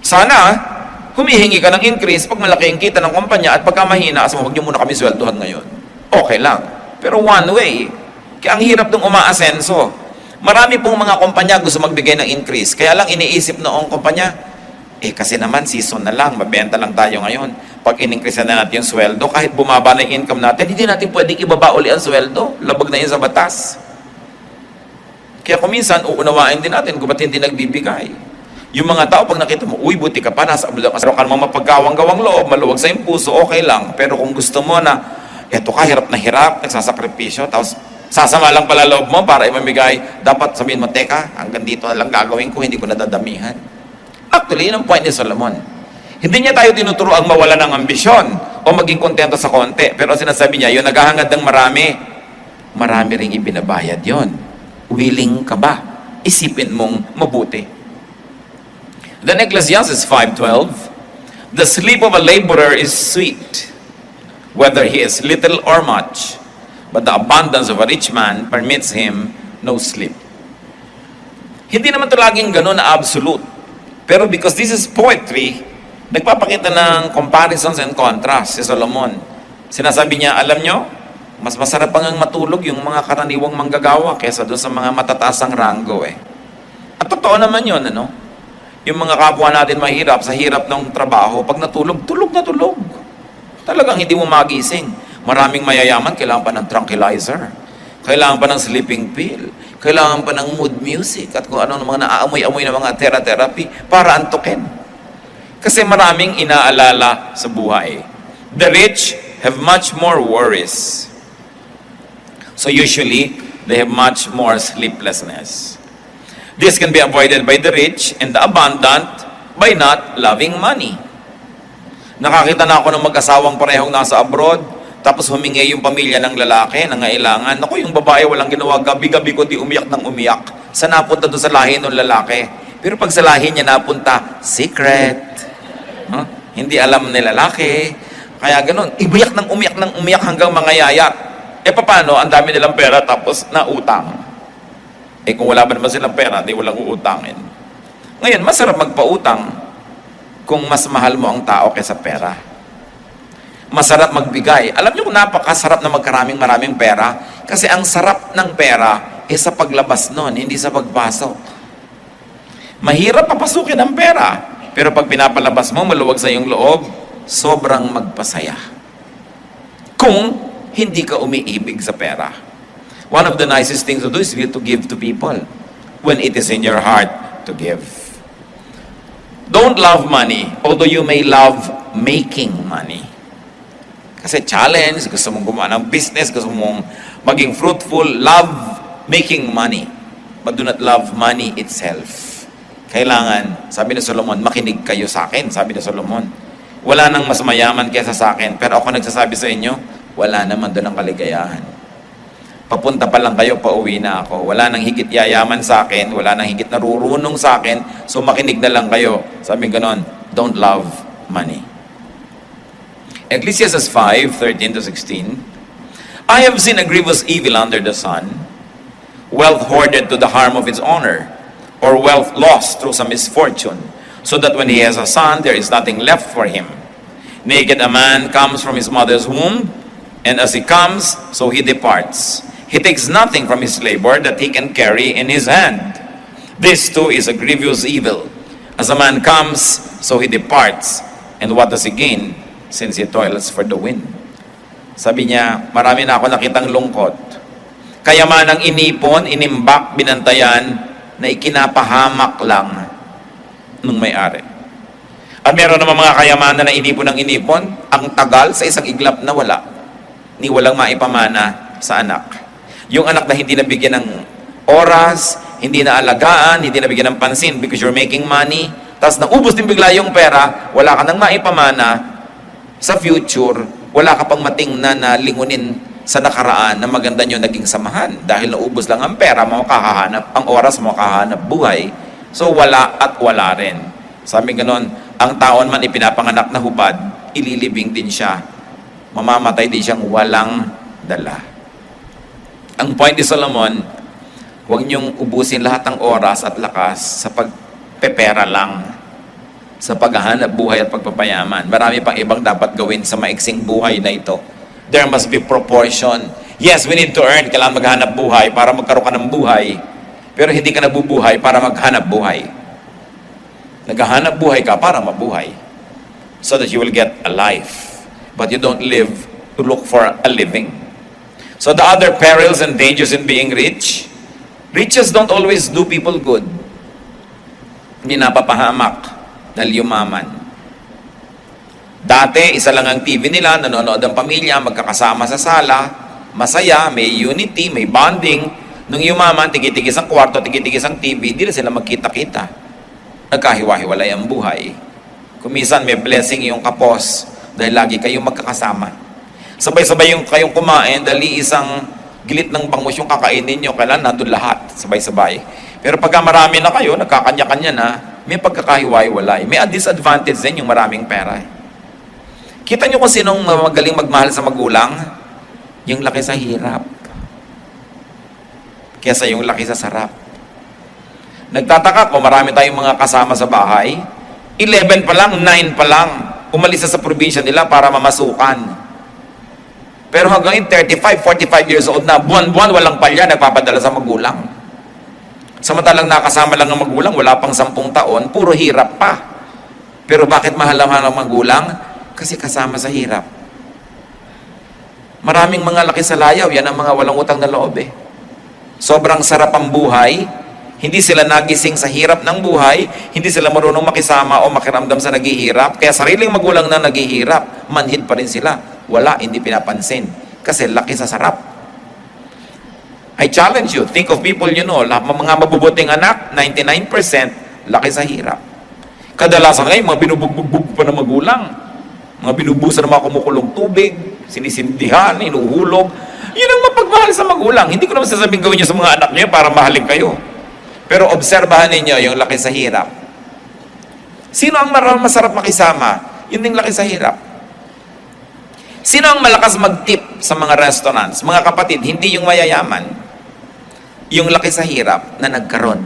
Sana, humihingi ka ng increase pag malaki yung kita ng kumpanya at pagka mahina, huwag niyo muna kami sweldohan ngayon. Okay lang. Pero one way, kaya ang hirap nung umaasenso. Marami pong mga kumpanya gusto magbigay ng increase. Kaya lang iniisip noong kumpanya, kasi naman season na lang, mabenta lang tayo ngayon. Pag in-increase na natin yung sweldo, kahit bumaba na yung income natin, hindi natin pwedeng ibaba uli ang sweldo. Labag na yun sa batas. Kaya kuminsan, uunawain din natin kung ba't hindi nagbibigay. Yung mga tao, pag nakita mo, uy, buti ka pa, nasa abulong ka naman mapagkawang-gawang loob, maluwag sa yung puso, okay lang. Pero kung gusto mo na, eto ka, hirap na hirap, nagsasakripisyo, tapos sasama lang pala loob mo para imamigay, dapat sabihin mo, teka, hanggang dito na lang gagawin ko, hindi ko nadadamihan. Actually, yun ang point ni Solomon. Hindi niya tayo tinuturo ang mawala ng ambisyon o maging kontento sa konti. Pero sinasabi niya, yung naghahangad ng marami ring ibinabayad yon. Willing ka ba? Isipin mong mabuti. Then Ecclesiastes 5:12, the sleep of a laborer is sweet, whether he is little or much, but the abundance of a rich man permits him no sleep. Hindi naman ito laging gano'n na absolute. Pero because this is poetry, nagpapakita ng comparisons and contrasts si Solomon. Sinasabi niya, alam nyo, mas masarap pang matulog yung mga karaniwang manggagawa kaysa doon sa mga matataasang ranggo eh. At totoo naman yun, ano? Yung mga kapwa natin mahirap sa hirap ng trabaho, pag natulog, tulog na tulog. Talagang hindi mo magising. Maraming mayayaman, kailangan pa ng tranquilizer. Kailangan pa ng sleeping pill. Kailangan pa ng mood music at kung ano ng mga naaamoy-amoy na mga therapy para antukin. Kasi maraming inaalala sa buhay. The rich have much more worries. So usually, they have much more sleeplessness. This can be avoided by the rich and the abundant by not loving money. Nakakita na ako ng mag-asawang parehong nasa abroad, tapos humingi yung pamilya ng lalaki, nangailangan. Naku, yung babae walang ginawa, gabi-gabi ko di umiyak ng umiyak. Sa napunta doon sa lahi ng lalaki. Pero pag sa lahi niya napunta, secret. Hindi alam ni lalaki. Kaya ganun, umiyak ng umiyak hanggang mangayayat. Paano? Ang dami nilang pera tapos nautang. Kung wala ba naman silang pera, di walang uutangin. Ngayon, masarap magpautang kung mas mahal mo ang tao kaysa pera. Masarap magbigay. Alam niyo kung napakasarap na maraming pera? Kasi ang sarap ng pera sa paglabas nun, hindi sa pagpasok. Mahirap papasukin ang pera. Pero pag pinapalabas mo, maluwag sa iyong loob, sobrang magpasaya. Kung hindi ka umiibig sa pera. One of the nicest things to do is to give to people when it is in your heart to give. Don't love money, although you may love making money. Kasi challenge, gusto mong gumawa ng business, gusto mong maging fruitful, love making money. But do not love money itself. Kailangan, sabi ni Solomon, makinig kayo sa akin, sabi ni Solomon. Wala nang mas mayaman kaysa sa akin, pero ako nagsasabi sa inyo, wala naman doon ang kaligayahan. Papunta pa lang kayo, pauwi na ako. Wala nang higit yayaman sa akin, wala nang higit narurunong sa akin, so makinig na lang kayo. Sabi ganon, don't love money. Ecclesiastes 5:13-16, I have seen a grievous evil under the sun, wealth hoarded to the harm of its owner, or wealth lost through some misfortune, so that when he has a son, there is nothing left for him. Naked a man comes from his mother's womb, and as he comes, so he departs. He takes nothing from his labor that he can carry in his hand. This too is a grievous evil. As a man comes, so he departs. And what does he gain, since he toils for the wind? Sabi niya, marami na ako nakitang lungkot. Kayamanang inipon, inimbak, binantayan, na ikinapahamak lang nung may-ari. At meron naman mga kayamanan na inipon ng inipon, ang tagal sa isang iglap na wala. Ni walang maipamana sa anak. Yung anak na hindi nabigyan ng oras, hindi na alagaan, hindi nabigyan ng pansin because you're making money, tapos naubos din bigla yung pera, wala ka nang maipamana sa future, wala ka pang matingnan na lingunin sa nakaraan na maganda nyo naging samahan dahil naubos lang ang pera mo kahahanap, ang oras mo kahahanap buhay. So wala at wala rin. Sabi ganon, ang taon man ipinapanganak na hubad, ililibing din siya. Mamamatay din siyang walang dala. Ang point ni Solomon, huwag niyong ubusin lahat ng oras at lakas sa pagpepera lang, sa paghahanap buhay at pagpapayaman. Marami pang ibang dapat gawin sa maiksing buhay na ito. There must be proportion. Yes, we need to earn. Kailangan maghanap buhay para magkaroon ka ng buhay. Pero hindi ka nabubuhay para maghanap buhay. Naghahanap buhay ka para mabuhay. So that you will get a life. But you don't live to look for a living. So the other perils and dangers in being rich, riches don't always do people good. Hindi napapahamak dahil yumaman. Dati, isa lang ang TV nila, nanonood ang pamilya, magkakasama sa sala, masaya, may unity, may bonding. Nung yumaman, tigitigis ang kwarto, tigitigis ang TV, hindi na sila magkita-kita. Nagkahiwa-hiwalay ang buhay. Kumisan may blessing yung kapos dahil lagi kayong magkakasama. Sabay-sabay yung kayong kumain, dali isang gilit ng bangus yung kakainin nyo, kailan nandun lahat, sabay-sabay. Pero pagka marami na kayo, nagkakanya-kanya na, may pagkakahiwa-hiwalay. May disadvantage din yung maraming pera. Kita nyo kung sinong magaling magmahal sa magulang? Yung laki sa hirap. Kesa yung laki sa sarap. Nagtataka ko, marami tayong mga kasama sa bahay, 11 pa lang, 9 pa lang, umalis na sa probinsya nila para mamasukan. Pero hanggang 35, 45 years old na, buwan-buwan walang palya, nagpapadala sa magulang. Samantalang nakasama lang ng magulang, wala pang 10 taon, puro hirap pa. Pero bakit mahal ang magulang? Kasi kasama sa hirap. Maraming mga laki sa layaw, yan ang mga walang utang na loob eh. Sobrang sarap ang buhay, hindi sila nagising sa hirap ng buhay, hindi sila marunong makisama o makiramdam sa naghihirap, kaya sariling magulang na naghihirap. manhid pa rin sila. Wala, hindi pinapansin. Kasi laki sa sarap. I challenge you, think of people you know, mga mabubuting anak, 99% laki sa hirap. Kadalasan ngayon, mga binubugbog pa ng magulang. Mga binubusan ng mga kumukulong tubig, sinisindihan, inuhulog. Yun ang mapagmahal sa magulang. Hindi ko naman sasabing gawin nyo sa mga anak nyo para mahalin kayo. Pero obserbahan ninyo yung laki sa hirap. Sino ang masarap makisama? Yun yung laki sa hirap. Sino ang malakas mag-tip sa mga restaurants? Mga kapatid, hindi yung mayayaman. Yung laki sa hirap na nagkaroon.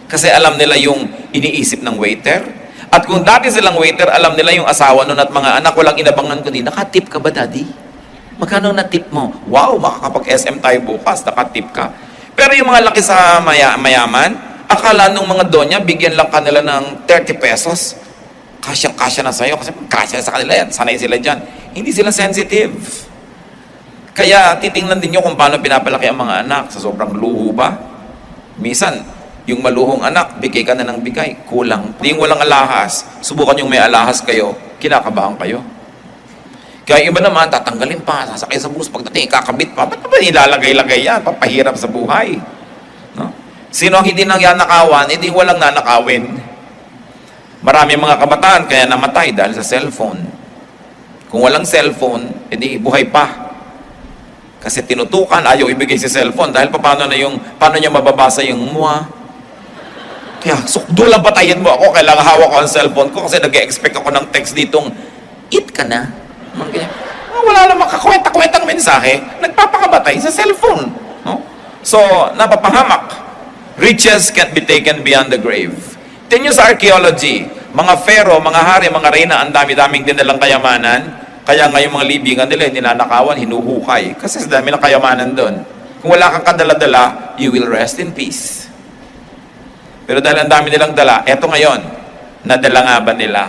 Kasi alam nila yung iniisip ng waiter. At kung dati silang waiter, alam nila yung asawa nun at mga anak, walang inabangan kundi, nakatip ka ba, daddy? Magkano na tip mo? Wow, makakapag-SM tayo bukas, nakatip ka. Pero yung mga laki sa mayaman, akala nung mga donya, bigyan lang kanila ng 30 pesos. Kasyang-kasya na sa'yo, kasi kasya sa kanila yan, sanay sila dyan. Hindi sila sensitive. Kaya titingnan din nyo kung paano pinapalaki ang mga anak. Sa sobrang luho ba? Minsan, yung maluhong anak, bigay ka na ng bigay, kulang. Hindi yung walang alahas, subukan yung may alahas kayo, kinakabahan kayo. Kaya iba naman, tatanggalin pa, sasakay sa bus, pagdating, kakabit pa, ba't ba ilalagay-lagay yan? Papahirap sa buhay. No? Sino ang hindi nangyanakawan, hindi walang nanakawin. Marami mga kabataan, kaya namatay dahil sa cellphone. Kung walang cellphone, edi buhay pa. Kasi tinutukan, ayaw ibigay si cellphone, dahil paano niya mababasa yung mua. Kaya, sukdo lang patayin mo ako, kailangan hawak ko ang cellphone ko, kasi nag-expect ako ng text ditong, eat ka na. Wala namang kakwenta-kwentang mensahe, nagpapakabatay sa cellphone. No? So, napapahamak. Riches can't be taken beyond the grave. Tingnan nyo sa archaeology, mga pharaoh, mga hari, mga reyna, ang dami-daming dinalang kayamanan, kaya ngayong mga libingan nila, ninanakawan, hinuhukay. Kasi sa dami ng kayamanan doon. Kung wala kang kadala-dala, you will rest in peace. Pero dahil ang dami nilang dala, eto ngayon, nadala nga ba nila?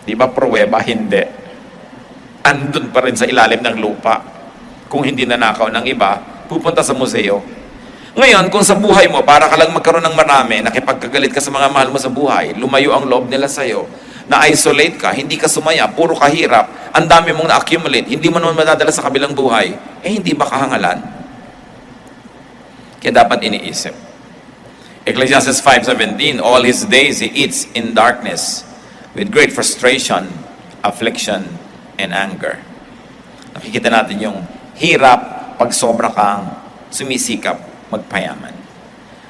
Di ba pruweba? Hindi. Andun pa rin sa ilalim ng lupa. Kung hindi nanakaw ng iba, pupunta sa museo. Ngayon, kung sa buhay mo, para ka lang magkaroon ng marami, nakipagkagalit ka sa mga mahal mo sa buhay, lumayo ang loob nila sa'yo, na-isolate ka, hindi ka sumaya, puro kahirap, ang dami mong na-accumulate, hindi mo naman madadala sa kabilang buhay, hindi ba kahangalan? Kaya dapat iniisip. Ecclesiastes 5:17, all his days he eats in darkness, with great frustration, affliction, and anger. Nakikita natin yung hirap pag sobra kang sumisikap magpayaman.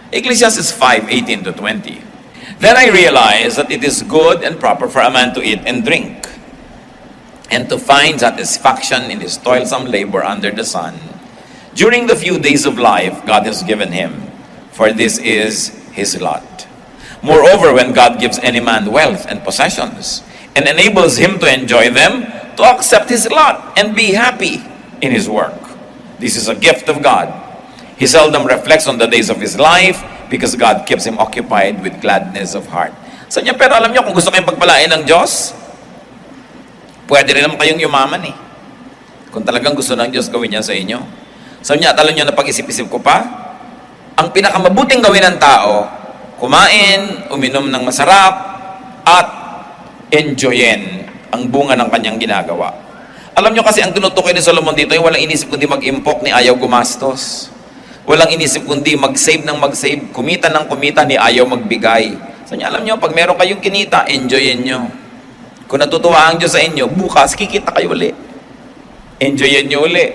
Ecclesiastes 5:18-20. Then I realized that it is good and proper for a man to eat and drink, and to find satisfaction in his toilsome labor under the sun, during the few days of life God has given him, for this is his lot. Moreover, when God gives any man wealth and possessions, and enables him to enjoy them, to accept his lot and be happy in his work. This is a gift of God. He seldom reflects on the days of his life because God keeps him occupied with gladness of heart. So niya, pero alam niyo, kung gusto kayong pagpalain ng Diyos, pwede rin naman kayong yumaman eh. Kung talagang gusto ng Diyos gawin niya sa inyo. So niya, alam niyo na pag-isip-isip ko pa, ang pinakamabuting gawin ng tao, kumain, uminom ng masarap, at enjoyin ang bunga ng kanyang ginagawa. Alam nyo kasi ang tinutukoy ni Solomon dito ay walang inisip kundi mag-impok ni ayaw gumastos. Walang inisip kundi mag-save ng mag-save, kumita ng kumita ni ayaw magbigay. So alam nyo, pag meron kayong kinita, enjoyin nyo. Kung natutuwa ang Diyos sa inyo, bukas kikita kayo uli. Enjoyin nyo uli.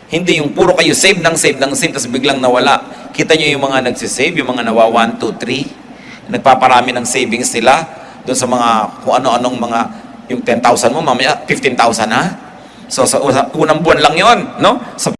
Hindi yung puro kayo save ng save ng save, tapos biglang nawala. Kita nyo yung mga nagsisave, yung mga nawa 1, 2, 3, nagpaparami ng savings nila doon sa mga kung ano-anong mga yung 10,000 mo, mamaya 15,000 na. So sa unang buwan lang yon, no? Sa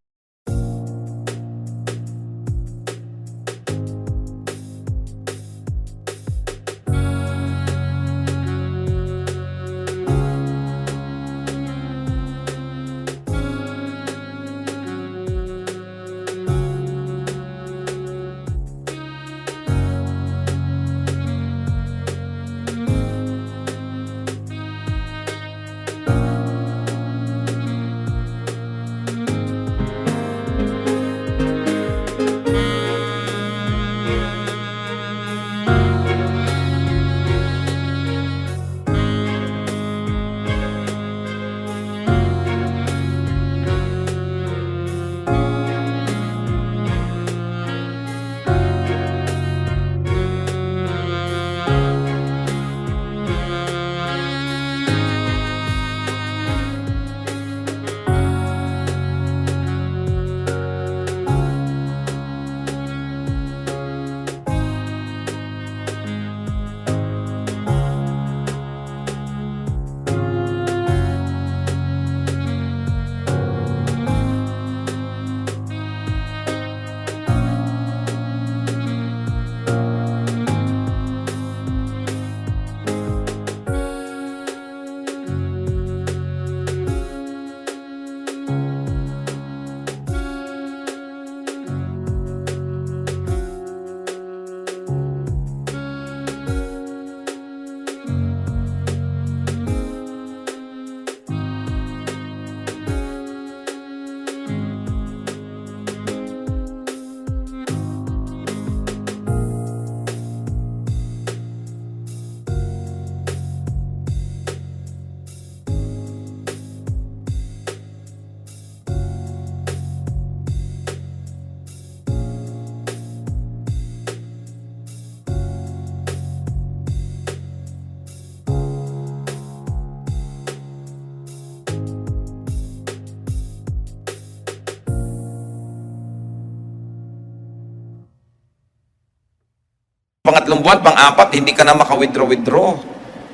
pangatlong buwan, pang-apat, hindi ka na maka-withdraw.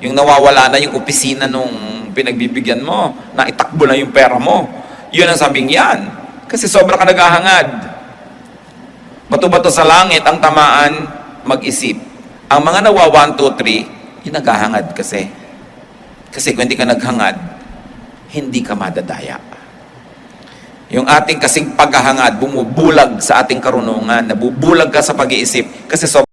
Yung nawawala na yung opisina nung pinagbibigyan mo, na itakbo na yung pera mo. Yun ang sabing yan. Kasi sobra ka naghahangad. Bato-bato sa langit, ang tamaan, mag-isip. Ang mga nawa 1, 2, 3, yung naghahangad kasi. Kasi kung hindi ka naghangad, hindi ka madadaya. Yung ating kasing paghahangad, bumubulag sa ating karunungan, nabubulag ka sa pag-iisip, kasi